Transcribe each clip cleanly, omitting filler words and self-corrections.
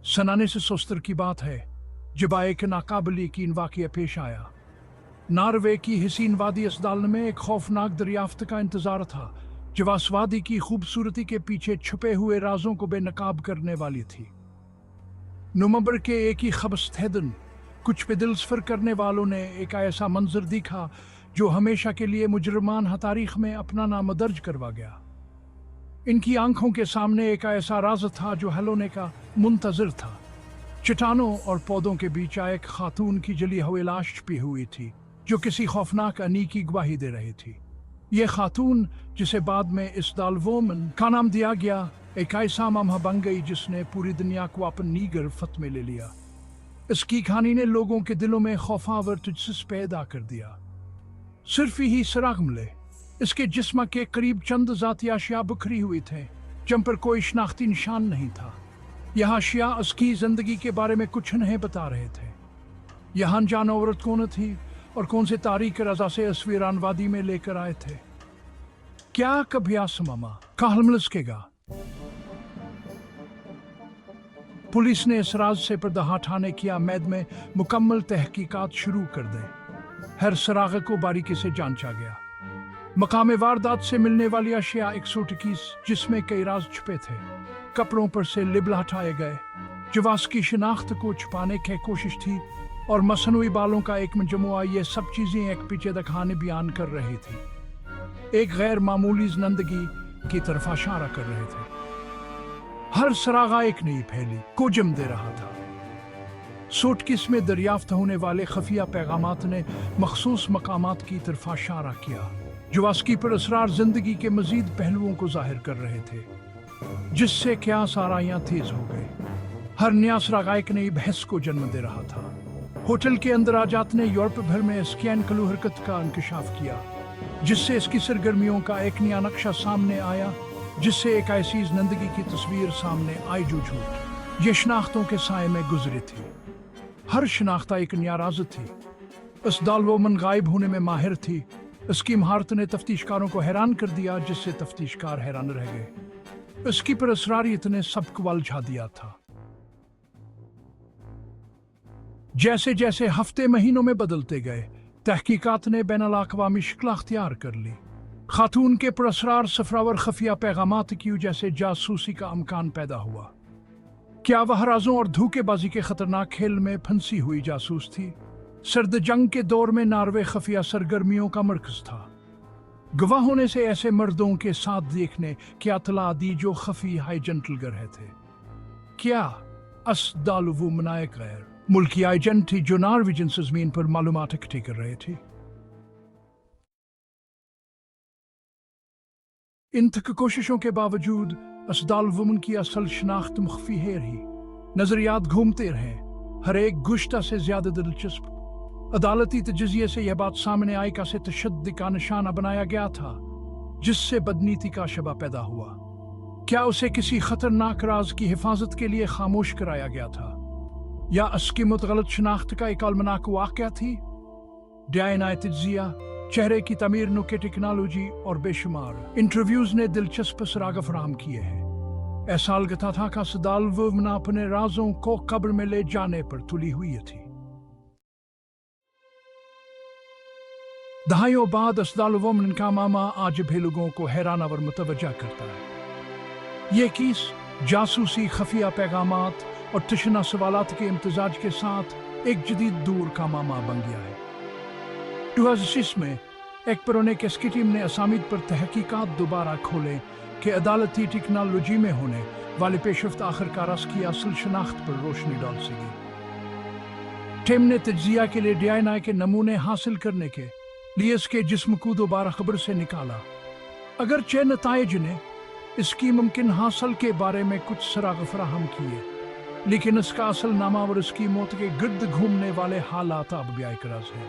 सनाने से सोस्तर की बात है जब एक नाकाबिल यकीन वाक़या पेश आया। नॉर्वे की हसीन वादी असदाल में एक खौफनाक दरियाफ्त का इंतजार था जो वादी की खूबसूरती के पीछे छुपे हुए राजों को बेनकाब करने वाली थी। नवंबर के एक ही खबस्ते दिन कुछ पे दिल सफर करने वालों ने एक ऐसा मंजर देखा जो हमेशा के लिए मुजरमान तारीख में अपना नाम दर्ज करवा गया। इनकी आंखों के सामने एक ऐसा राज था जो हलोने का मुंतजर था। चट्टानों और पौधों के बीच एक खातून की जली हुई लाश छिपी हुई थी जो किसी खौफनाक अनी की गवाही दे रही थी। ये खातून, जिसे बाद में इसदाल वोमन का नाम दिया गया, एक ऐसा मामा बन गई जिसने पूरी दुनिया को अपनी गिरफ्त में ले लिया। इसकी कहानी ने लोगों के दिलों में खौफावर तुझसे पैदा कर दिया। सिर्फ ही सुराग मिले, इसके जिस्म के करीब चंद ज़ाती अशिया बिखरी हुई थे जिन पर कोई शनाख्ती निशान नहीं था। यह अशिया उसकी जिंदगी के बारे में कुछ नहीं बता रहे थे। यह अनजान औरत कौन थी और कौन से तारीख रजा से इस वीरान वादी में लेकर आए थे। क्या कभी आसमामा कहल मिल सकेगा? पुलिस ने इस राज से पर्दा हटाने की उम्मीद में मुकम्मल तहकीकात शुरू कर दे। हर सराग को बारीकी से जांचा गया। मकाम वारदात से मिलने वाली अशिया 121 जिसमें कई राज छुपे थे। कपड़ों पर से लिबल हटाए गए जो की शिनाख्त को छुपाने की कोशिश थी, और मसनूई बालों का एक मजमुआ ये सब चीजें एक पीछे कहानी बयान कर रही थी, एक गैर मामूली जिंदगी की तरफ इशारा कर रहे थे। हर सरागा एक नई फैली को जम दे रहा था। सूटकेस में दरियाफ्त होने वाले खफिया पैगामात ने मखसूस मकामात की तरफ इशारा किया जो वास्की पर असरार जिंदगी के मजीद पहलुओं को जाहिर कर रहे थे, जिससे क्या साराइयां तेज हो गए। हर नया सरागा एक नई बहस को जन्म दे रहा था। होटल के अंदर आजात ने यूरोप भर में स्कैन कलू हरकत का इंकशाफ किया, जिससे इसकी सरगर्मियों का एक नया नक्शा सामने आया, जिससे एक ऐसी जिंदगी की तस्वीर सामने आई जो झूठ ये शनाख्तों के साए में गुजरी थी। हर शनाख्ता एक नया राज थी। इस दालवोमन गायब होने में माहिर थी। इसकी महारत ने तफ्तीशकारों को हैरान कर दिया, जिससे तफ्तीशकार हैरान रह गए। इसकी पर असरारियत ने सबको उलझा दिया था। जैसे जैसे हफ्ते महीनों में बदलते गए, तहकीकात ने बैनुल अक़वामी शक्ल अख्तियार कर ली। खातून के पुरअसरार सफरावर खफिया पैगामात की वजह से जासूसी का अमकान पैदा हुआ। क्या वह राजों और धोखेबाजी के खतरनाक खेल में फंसी हुई जासूस थी? सर्द जंग के दौर में नॉर्वे खफिया सरगर्मियों का मरकज था। गवाहों ने से ऐसे मर्दों के साथ देखने की इत्तला दी जो खफी हाई जेंटल रहे थे। क्या असदालवू मनाए गैर मुल्की एजेंट थी जो नॉर्वेजियन ज़मीन पर मालूमात इकट्ठी कर रहे थे। इन तक कोशिशों के बावजूद असदालवुमन की असल शनाख्त मुख्फी है रही। नजरियात घूमते रहे, हर एक गुश्ता से ज्यादा दिलचस्प। अदालती तजज़िये से यह बात सामने आई का से तशद्दुद का निशाना बनाया गया था, जिससे बदनीति का शबा पैदा हुआ। क्या उसे किसी खतरनाक राज की हिफाजत के लिए खामोश कराया गया था, या उसकी मुतगलत शनाख्त का एक अलमनाक वाक़या थी? डीएनए तजज़िया, चेहरे की तमीर, नुके टेक्नोलॉजी और बेशुमार इंटरव्यूज ने दिलचस्प सराग फराहम किए हैं। ऐसा लगता था कि असदालवुमन अपने राजों को कब्र में ले जाने पर तुली हुई थी। दहाइयों बाद असदालवुमन का मामा आज भी लोगों को हैरानावर मुतवज्जा करता है। ये किस जासूसी, खफिया पैगामात और तशना सवालात के इम्तिजाज के साथ एक जदीद दौर का मामा बन गया है। 2006 में एक पुराने केस की टीम ने असामीद पर तहकीकात दोबारा खोले कि अदालती टेक्नोलॉजी में होने वाले पेशरफ्त आखिरकार उसकी असल शनाख्त पर रोशनी डाल सकी। टीम ने तज्जिया के लिए डीएनए के नमूने हासिल करने के लिए इसके जिस्म को दोबारा खबर से निकाला। अगरचे नताइज ने इसकी मुमकिन हासिल के बारे में कुछ सराग फराहम किए, लेकिन इसका असल नामा और इसकी मौत के गिर्द घूमने वाले हालात अब भी आइकराज है।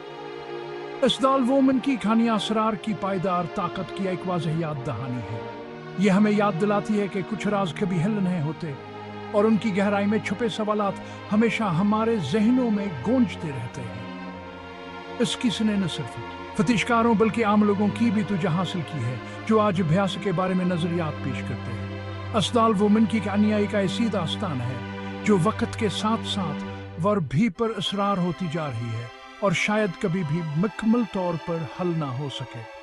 असदालवुमन की कहानी असरार की पायदार ताकत की एक वाज़ेह याद दहानी है। यह हमें याद दिलाती है कि कुछ राज कभी हल नहीं होते और उनकी गहराई में छुपे सवालात हमेशा हमारे जहनों में गूंजते रहते हैं। इस किसी ने न सिर्फ फतिशकारों बल्कि आम लोगों की भी तुझे हासिल की है जो आज अभ्यास के बारे में नजरियात पेश करते हैं। असदालवुमन की कहानियां एक ऐसी दास्तान है جو وقت کے ساتھ ساتھ ور بھی پر اسرار ہوتی جا رہی ہے اور شاید کبھی بھی مکمل طور پر حل نہ ہو سکے۔